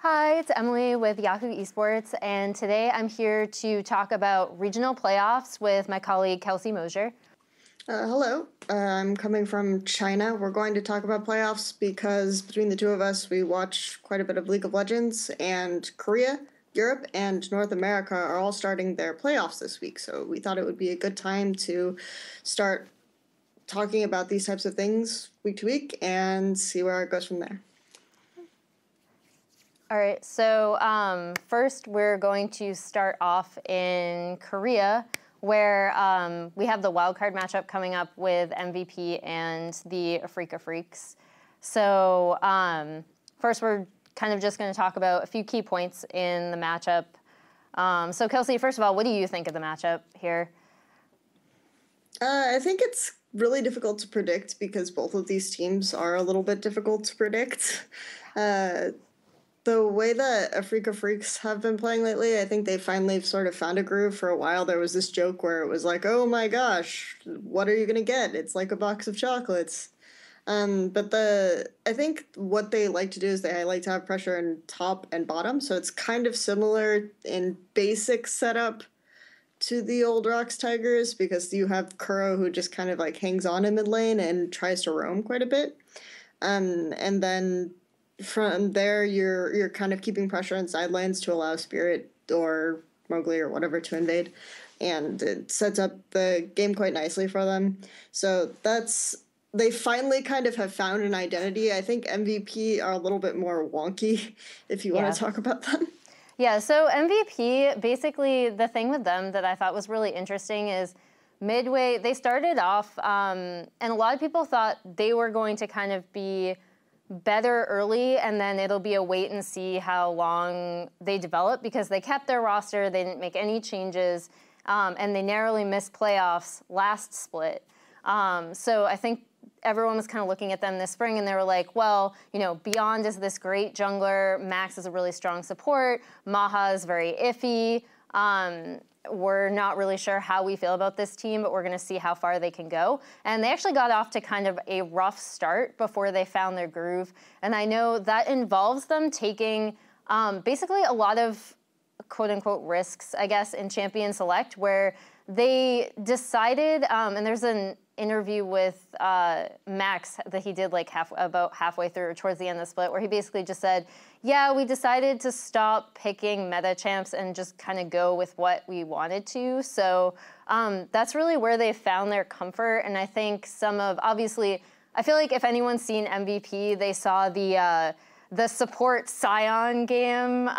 Hi, it's Emily with Yahoo Esports, and today I'm here to talk about regional playoffs with my colleague Kelsey Moser. Hello, I'm coming from China. We're going to talk about playoffs because between the two of us, we watch quite a bit of League of Legends, and Korea, Europe, and North America are all starting their playoffs this week. So we thought it would be a good time to start talking about these types of things week to week and see where it goes from there. All right, so first we're going to start off in Korea, where we have the wildcard matchup coming up with MVP and the Afreeca Freecs. So first we're kind of just going to talk about a few key points in the matchup. So Kelsey, first of all, what do you think of the matchup here? I think it's really difficult to predict because both of these teams are a little bit difficult to predict. The way that Afreeca Freecs have been playing lately, I think they finally sort of found a groove. For a while, there was this joke where it was like, oh my gosh, what are you going to get? It's like a box of chocolates. But I think what they like to do is they like to have pressure in top and bottom. So it's kind of similar in basic setup to the old Rocks Tigers because you have Kuro who just kind of like hangs on in mid lane and tries to roam quite a bit. And then from there, you're kind of keeping pressure on side lanes to allow Spirit or Mowgli or whatever to invade, and it sets up the game quite nicely for them. So they finally kind of have found an identity. I think MVP are a little bit more wonky, if you want to talk about them. Yeah, so MVP, basically the thing with them that I thought was really interesting is midway, they started off, and a lot of people thought they were going to kind of be better early, and then it'll be a wait and see how long they develop because they kept their roster, they didn't make any changes, and they narrowly missed playoffs last split. So I think everyone was kind of looking at them this spring and they were like, well, you know, Beyond is this great jungler, Max is a really strong support, Maha is very iffy. We're not really sure how we feel about this team, but we're going to see how far they can go. And they actually got off to kind of a rough start before they found their groove. And I know that involves them taking basically a lot of quote-unquote risks, I guess, in Champion Select, where they decided, and there's an interview with Max that he did like about halfway through or towards the end of the split, where he basically just said, yeah, we decided to stop picking meta champs and just kind of go with what we wanted to. So that's really where they found their comfort. And I think obviously, I feel like if anyone's seen MVP, they saw the support Scion game,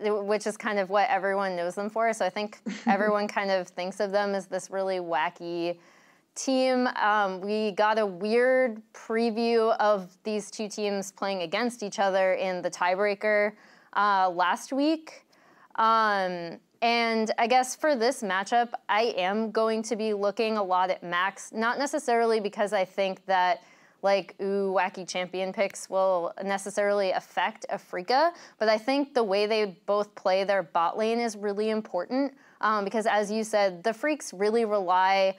which is kind of what everyone knows them for. So I think everyone kind of thinks of them as this really wacky team. We got a weird preview of these two teams playing against each other in the tiebreaker last week. And I guess for this matchup, I am going to be looking a lot at Max, not necessarily because I think that like, ooh, wacky champion picks will necessarily affect Afreeca, but I think the way they both play their bot lane is really important because as you said, the Freecs really rely,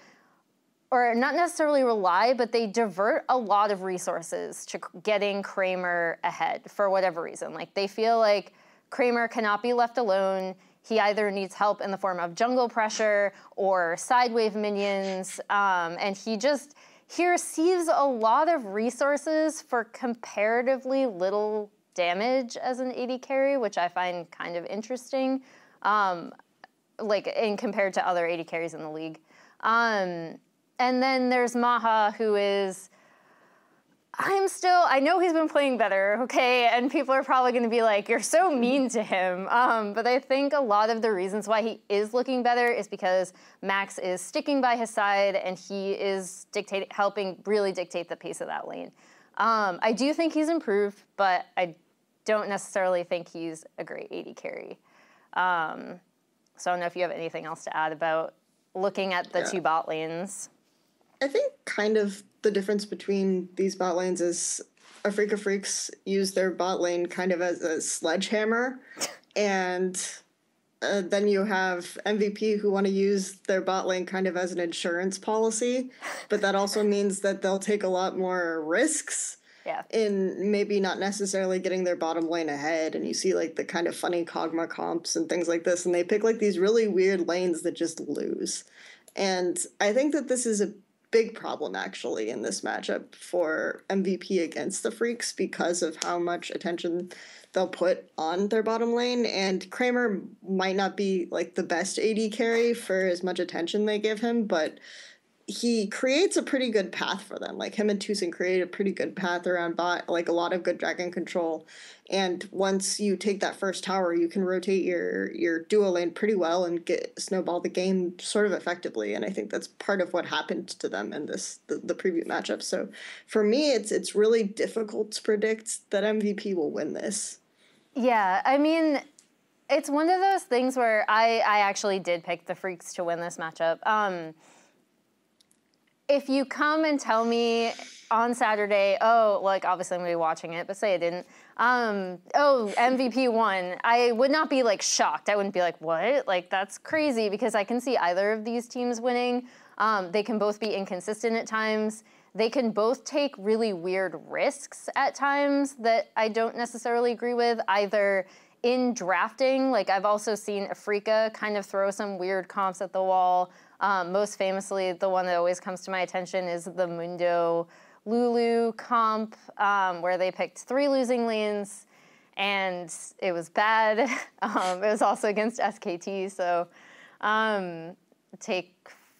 or not necessarily rely, but they divert a lot of resources to getting Kramer ahead for whatever reason. Like they feel like Kramer cannot be left alone. He either needs help in the form of jungle pressure or sidewave minions, and he receives a lot of resources for comparatively little damage as an AD carry, which I find kind of interesting, like in compared to other AD carries in the league. And then there's Maha, who is, I know he's been playing better, okay? And people are probably going to be like, you're so mean to him. But I think a lot of the reasons why he is looking better is because Max is sticking by his side and he is helping really dictate the pace of that lane. I do think he's improved, but I don't necessarily think he's a great AD carry. So I don't know if you have anything else to add about looking at the two bot lanes. I think kind of the difference between these bot lanes is Afreeca Freecs use their bot lane kind of as a sledgehammer, and then you have MVP who want to use their bot lane kind of as an insurance policy, but that also means that they'll take a lot more risks. in maybe not necessarily getting their bottom lane ahead, and you see like the kind of funny Kog'Maw comps and things like this, and they pick like these really weird lanes that just lose. And I think that this is a big problem actually in this matchup for MVP against the Freaks because of how much attention they'll put on their bottom lane, and Kramer might not be like the best AD carry for as much attention they give him, but he creates a pretty good path for them. Like him and Tucson create a pretty good path around bot, like a lot of good dragon control. And once you take that first tower, you can rotate your duo lane pretty well and snowball the game sort of effectively. And I think that's part of what happened to them in the preview matchup. So for me, it's really difficult to predict that MVP will win this. Yeah, I mean, it's one of those things where I actually did pick the Freaks to win this matchup. If you come and tell me on Saturday, oh, like obviously I'm going to be watching it, but say I didn't, oh, MVP won, I would not be like shocked. I wouldn't be like, what? Like that's crazy, because I can see either of these teams winning. They can both be inconsistent at times. They can both take really weird risks at times that I don't necessarily agree with, either in drafting. Like I've also seen Afreeca kind of throw some weird comps at the wall. Most famously, the one that always comes to my attention is the Mundo Lulu comp, where they picked 3 losing lanes, and it was bad. It was also against SKT, so take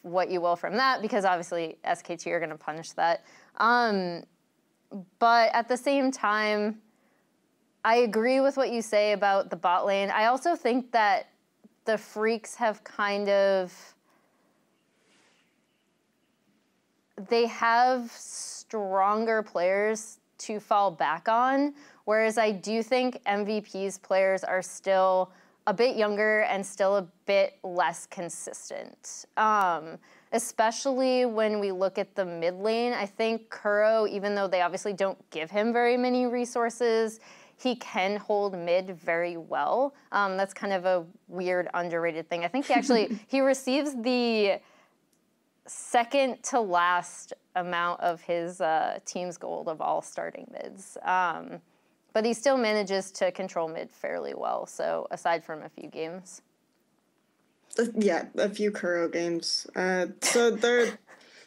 what you will from that, because obviously SKT are going to punish that. But at the same time, I agree with what you say about the bot lane. I also think that the Freaks have kind of... they have stronger players to fall back on, whereas I do think MVP's players are still a bit younger and still a bit less consistent. Especially when we look at the mid lane, I think Kuro, even though they obviously don't give him very many resources, he can hold mid very well. That's kind of a weird, underrated thing. I think he actually, he receives the second to last amount of his team's gold of all starting mids. But he still manages to control mid fairly well, so aside from a few games. Yeah, a few Kuro games. So they're...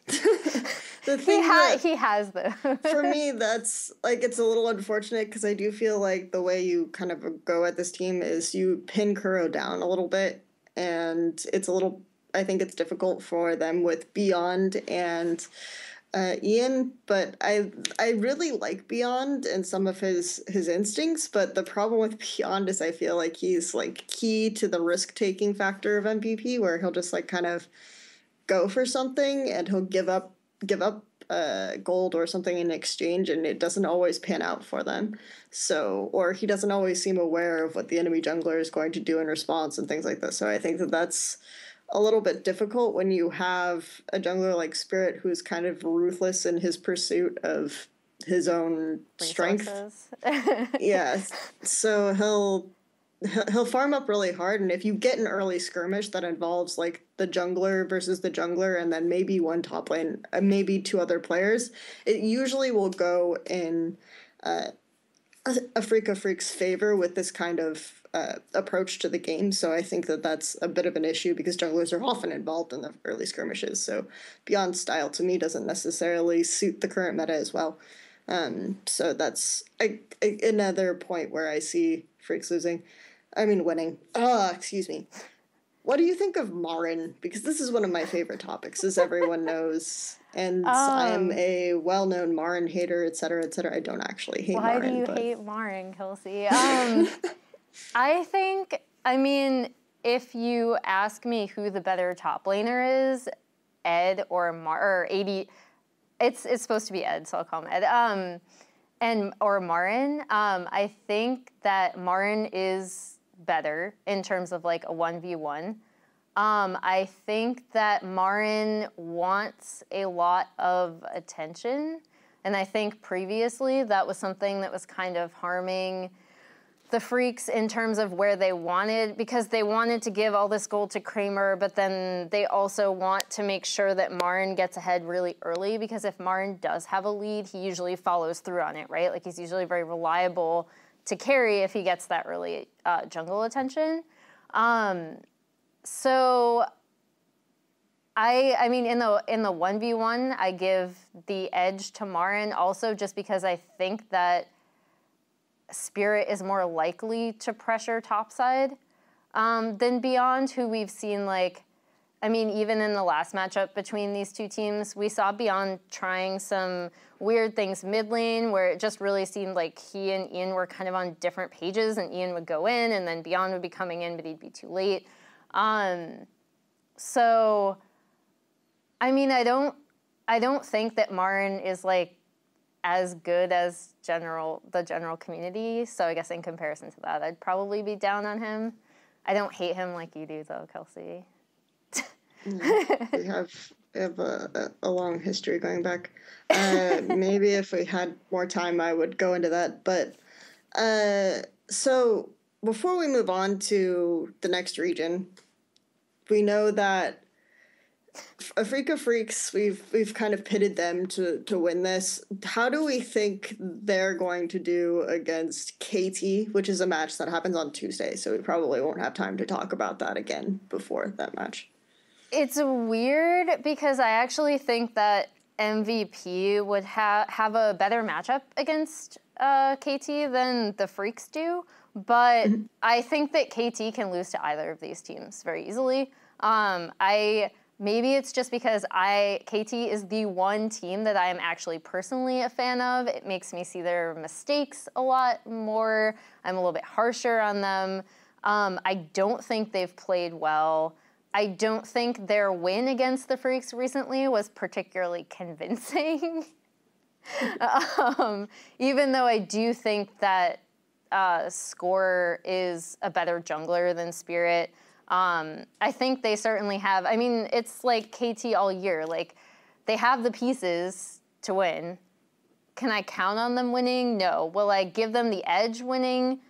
he has though. For me, that's like, it's a little unfortunate because I do feel like the way you kind of go at this team is you pin Kuro down a little bit, and it's a little... I think it's difficult for them with Beyond and Ian, but I really like Beyond and some of his instincts, but the problem with Beyond is I feel like he's like key to the risk-taking factor of MVP, where he'll just like kind of go for something and he'll give up gold or something in exchange, and it doesn't always pan out for them. So, or he doesn't always seem aware of what the enemy jungler is going to do in response and things like this. So I think that that's a little bit difficult when you have a jungler like Spirit who's kind of ruthless in his pursuit of his own strength. Yeah, so he'll farm up really hard, and if you get an early skirmish that involves like the jungler versus the jungler and then maybe one top lane, maybe 2 other players, it usually will go in Afreeca Freecs' favor with this kind of approach to the game. So I think that that's a bit of an issue because junglers are often involved in the early skirmishes. So Beyond style to me doesn't necessarily suit the current meta as well. So that's another point where I see Freaks winning. Excuse me. What do you think of Marin? Because this is one of my favorite topics, as everyone knows. And I am a well-known Marin hater, et cetera, et cetera. I don't actually hate Marin. Why do you hate Marin, Kelsey? I think, if you ask me who the better top laner is, Ed or AD, it's supposed to be Ed, so I'll call him Ed, or Marin. I think that Marin is better in terms of like a 1v1. I think that Marin wants a lot of attention, and I think previously that was something that was kind of harming the Freaks in terms of where they wanted, because they wanted to give all this gold to Kramer, but then they also want to make sure that Marin gets ahead really early, because if Marin does have a lead, he usually follows through on it, right? Like, he's usually very reliable to carry if he gets that early jungle attention. So I mean, in the 1v1, I give the edge to Marin also just because I think that Spirit is more likely to pressure topside than Beyond, who we've seen, like, I mean, even in the last matchup between these two teams, we saw Beyond trying some weird things mid lane where it just really seemed like he and Ian were kind of on different pages, and Ian would go in and then Beyond would be coming in, but he'd be too late. So, I mean, I don't think that Marin is, like, as good as the general community. So I guess in comparison to that, I'd probably be down on him. I don't hate him like you do, though, Kelsey. We have a long history going back. Maybe if we had more time, I would go into that. But so before we move on to the next region, we know that Afreeca Freecs, we've kind of pitted them to win this. How do we think they're going to do against KT, which is a match that happens on Tuesday, so we probably won't have time to talk about that again before that match. It's weird because I actually think that MVP would have a better matchup against KT than the Freaks do, but I think that KT can lose to either of these teams very easily. Maybe it's just because KT is the one team that I am actually personally a fan of. It makes me see their mistakes a lot more. I'm a little bit harsher on them. I don't think they've played well. I don't think their win against the Freaks recently was particularly convincing. Even though I do think that Score is a better jungler than Spirit. I think they certainly have. I mean, it's like KT all year. Like, they have the pieces to win. Can I count on them winning? No. Will I give them the edge winning?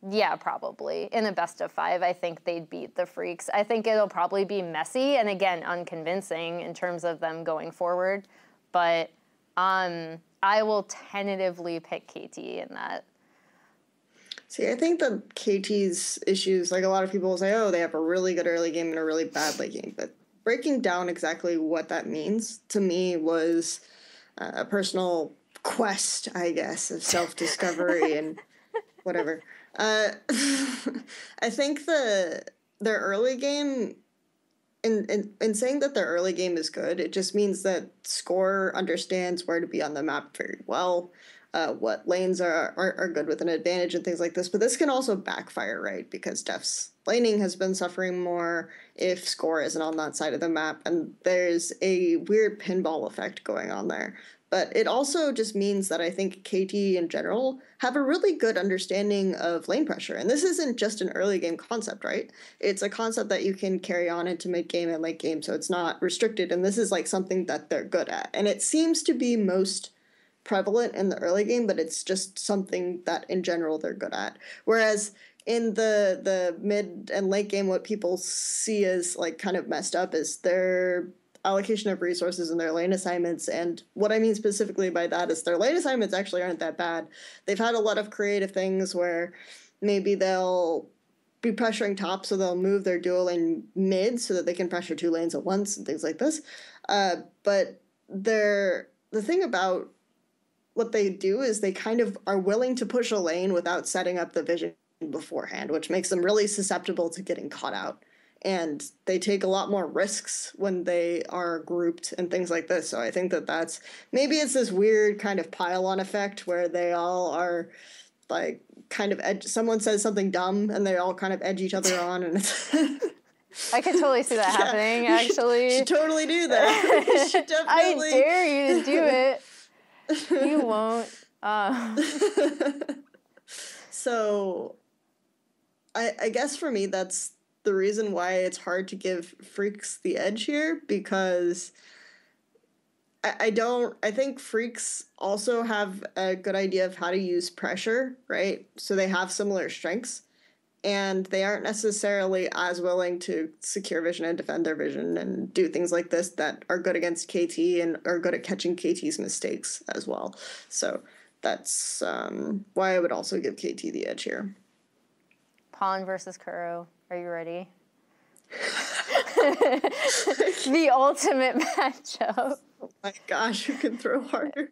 Yeah, probably. In a best of 5, I think they'd beat the Freaks. I think it'll probably be messy and, again, unconvincing in terms of them going forward. But I will tentatively pick KT in that. See, I think that KT's issues, like a lot of people will say, oh, they have a really good early game and a really bad late game. But breaking down exactly what that means to me was a personal quest, I guess, of self-discovery and whatever. I think their early game, in saying that their early game is good, it just means that Score understands where to be on the map very well. What lanes are good with an advantage and things like this. But this can also backfire, right? Because Def's laning has been suffering more if Score isn't on that side of the map. And there's a weird pinball effect going on there. But it also just means that I think KT in general have a really good understanding of lane pressure. And this isn't just an early game concept, right? It's a concept that you can carry on into mid game and late game. So it's not restricted. And this is like something that they're good at. And it seems to be most prevalent in the early game, but it's just something that in general they're good at. Whereas in the mid and late game, what people see as like kind of messed up is their allocation of resources and their lane assignments. And what I mean specifically by that is their lane assignments actually aren't that bad. They've had a lot of creative things where maybe they'll be pressuring top, so they'll move their dual lane mid so that they can pressure 2 lanes at once and things like this. But the thing about what they do is they kind of are willing to push a lane without setting up the vision beforehand, which makes them really susceptible to getting caught out. And they take a lot more risks when they are grouped and things like this. So I think that's, maybe it's this weird kind of pile-on effect where they all are like kind of someone says something dumb and they all kind of edge each other on, and it's I could totally see that happening, actually. You should totally do that. You should definitely. I dare you to do it. You won't. So, I guess for me, that's the reason why it's hard to give Freaks the edge here, because I think Freaks also have a good idea of how to use pressure, right? So they have similar strengths, and they aren't necessarily as willing to secure vision and defend their vision and do things like this that are good against KT and are good at catching KT's mistakes as well. So that's why I would also give KT the edge here. Pawn versus Kuro. Are you ready? The ultimate matchup. Oh my gosh, who can throw harder?